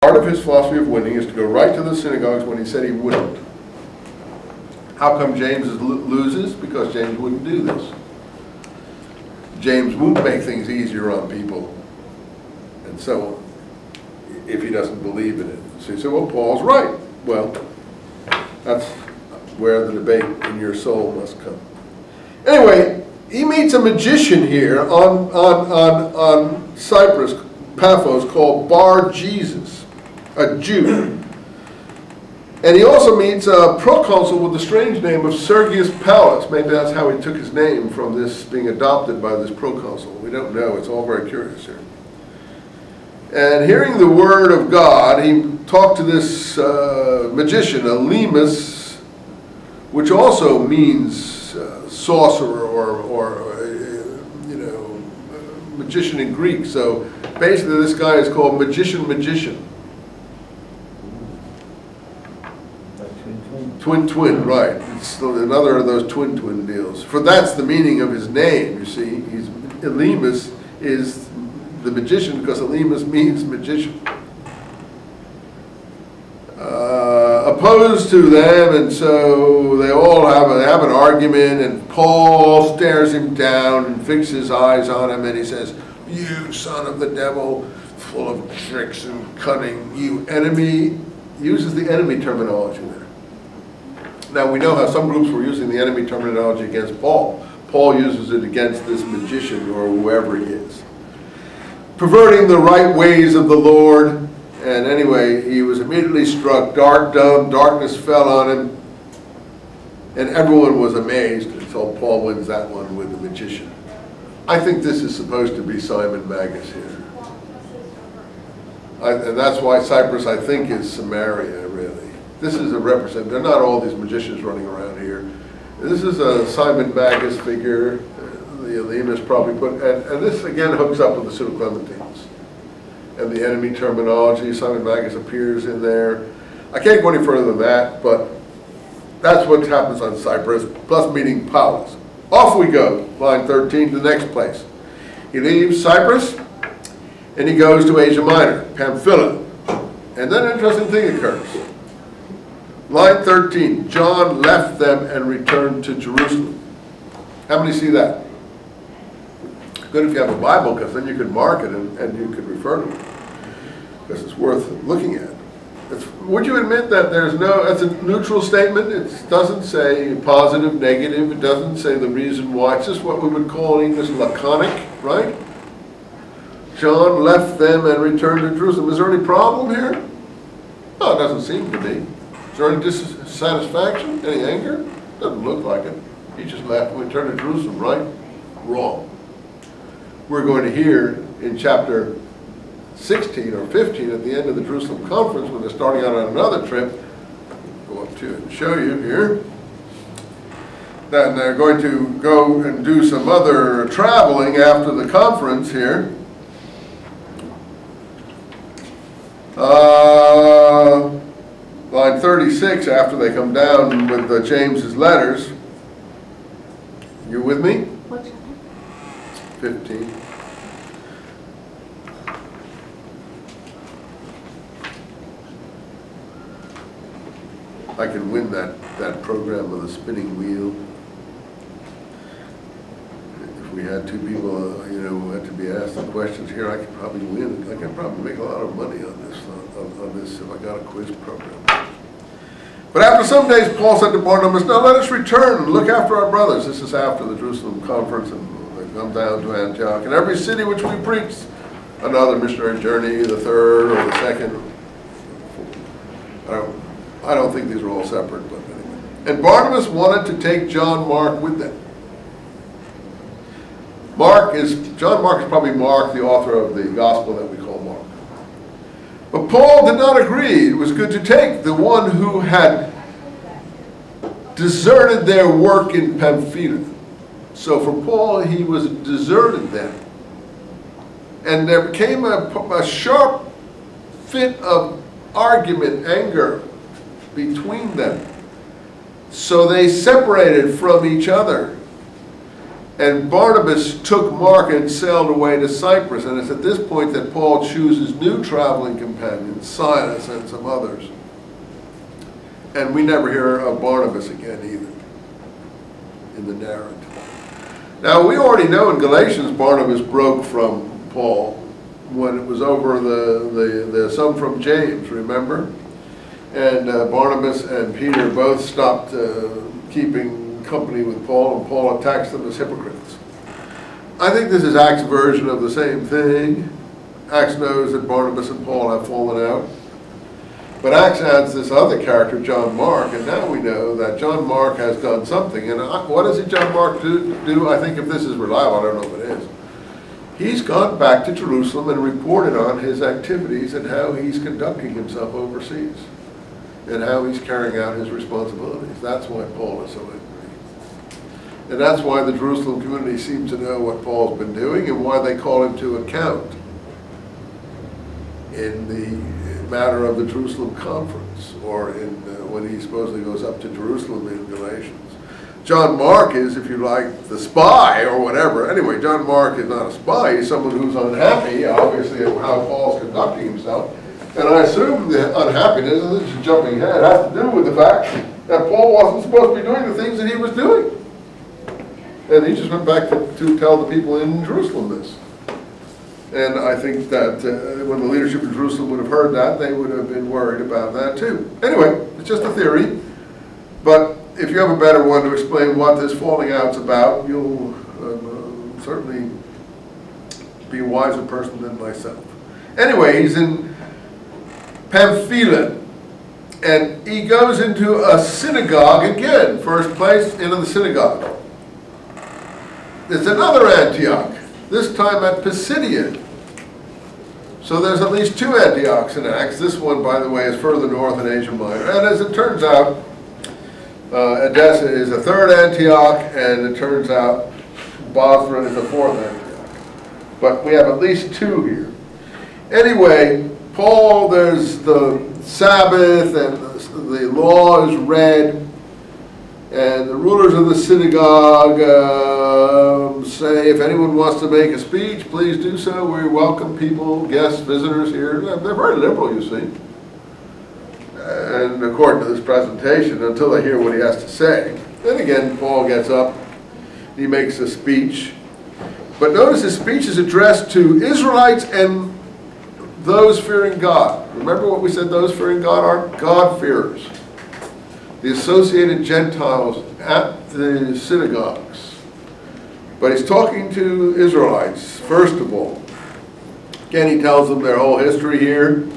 part of his philosophy of winning is to go right to the synagogues when he said he wouldn't. How come James loses? Because James wouldn't do this. James won't make things easier on people, and so on, if he doesn't believe in it. So you say, well, Paul's right. Well, that's where the debate in your soul must come. Anyway, he meets a magician here on Cyprus, Paphos, called Bar Jesus, a Jew. And he also meets a proconsul with the strange name of Sergius Paulus. Maybe that's how he took his name, from this being adopted by this proconsul. We don't know. It's all very curious here. And hearing the word of God, he talked to this magician, Elymas, which also means sorcerer or magician in Greek. So basically this guy is called magician. Twin, right. It's another of those twin deals. For that's the meaning of his name, you see. Elymas is the magician because Elymas means magician. Opposed to them, and so they all have an argument, and Paul stares him down and fixes his eyes on him, and he says, "You son of the devil, full of tricks and cunning, you enemy," uses the enemy terminology there. Now we know how some groups were using the enemy terminology against Paul. Paul uses it against this magician or whoever he is. Perverting the right ways of the Lord. And anyway, he was immediately struck dumb, darkness fell on him, and everyone was amazed until Paul wins that one with the magician. I think this is supposed to be Simon Magus here. And that's why Cyprus, I think, is Samaria, really. This is a representative. They're not all these magicians running around here. This is a Simon Magus figure. The Elymas probably put, and this again hooks up with the Pseudo-Clementines. And the enemy terminology, Simon Magus appears in there. I can't go any further than that, but that's what happens on Cyprus, plus meeting Paulus. Off we go, line 13, to the next place. He leaves Cyprus, and he goes to Asia Minor, Pamphylia. And then an interesting thing occurs. Line 13, John left them and returned to Jerusalem. How many see that? Good if you have a Bible, because then you could mark it and you could refer to it, because it's worth looking at. Would you admit that that's a neutral statement? It doesn't say positive, negative. It doesn't say the reason why. It's just what we would call in English laconic, right? John left them and returned to Jerusalem. Is there any problem here? No, it doesn't seem to be. Is there any dissatisfaction? Any anger? Doesn't look like it. He just left and returned to Jerusalem, right? Wrong. We're going to hear in chapter 16 or 15 at the end of the Jerusalem conference, when they're starting out on another trip, go up to it and show you here, then they're going to go and do some other traveling after the conference here. Line 36, after they come down with James's letters. You with me? What's your 15. I can win that program with a spinning wheel. If we had two people, who had to be asked the questions here, I could probably win. I could probably make a lot of money on this if I got a quiz program. But after some days, Paul said to Barnabas, "Now let us return and look after our brothers." This is after the Jerusalem conference, and they come down to Antioch. "In every city which we preached," another missionary journey, the third or the second. I don't think these are all separate, but anyway. And Barnabas wanted to take John Mark with them. John Mark is probably Mark, the author of the gospel that we call Mark. But Paul did not agree. It was good to take the one who had deserted their work in Pamphylia. So for Paul, he was deserted them. And there became a sharp fit of argument, anger between them. So they separated from each other. And Barnabas took Mark and sailed away to Cyprus. And it's at this point that Paul chooses new traveling companions, Silas and some others. And we never hear of Barnabas again either in the narrative. Now, we already know in Galatians Barnabas broke from Paul when it was over the son from James, remember? And Barnabas and Peter both stopped keeping company with Paul, and Paul attacks them as hypocrites. I think this is Acts' version of the same thing. Acts knows that Barnabas and Paul have fallen out. But Acts adds this other character, John Mark, and now we know that John Mark has done something. And what does John Mark do? I think if this is reliable, I don't know if it is. He's gone back to Jerusalem and reported on his activities and how he's conducting himself overseas and how he's carrying out his responsibilities. That's why Paul is so angry. And that's why the Jerusalem community seems to know what Paul's been doing and why they call him to account in the matter of the Jerusalem conference, or in when he supposedly goes up to Jerusalem in Galatians. John Mark is, if you like, the spy or whatever. Anyway, John Mark is not a spy. He's someone who's unhappy, obviously, at how Paul's conducting himself. And I assume the unhappiness, and this is jumping ahead, has to do with the fact that Paul wasn't supposed to be doing the things that he was doing. And he just went back to tell the people in Jerusalem this. And I think that when the leadership in Jerusalem would have heard that, they would have been worried about that too. Anyway, it's just a theory. But if you have a better one to explain what this falling out's about, you'll certainly be a wiser person than myself. Anyway, he's in Pamphylia. And he goes into a synagogue again. First place, into the synagogue. There's another Antioch. This time at Pisidia. So there's at least two Antiochs in Acts. This one, by the way, is further north in Asia Minor. And as it turns out, Edessa is a third Antioch, and it turns out Bosra is a fourth Antioch. But we have at least two here. Anyway, Paul, there's the Sabbath, and the law is read. And the rulers of the synagogue say, if anyone wants to make a speech, please do so. We welcome people, guests, visitors here. They're very liberal, you see. And according to this presentation, until they hear what he has to say. Then again, Paul gets up, he makes a speech. But notice his speech is addressed to Israelites and those fearing God. Remember what we said, those fearing God are God-fearers. The associated Gentiles at the synagogues. But he's talking to Israelites, first of all. Again, he tells them their whole history here.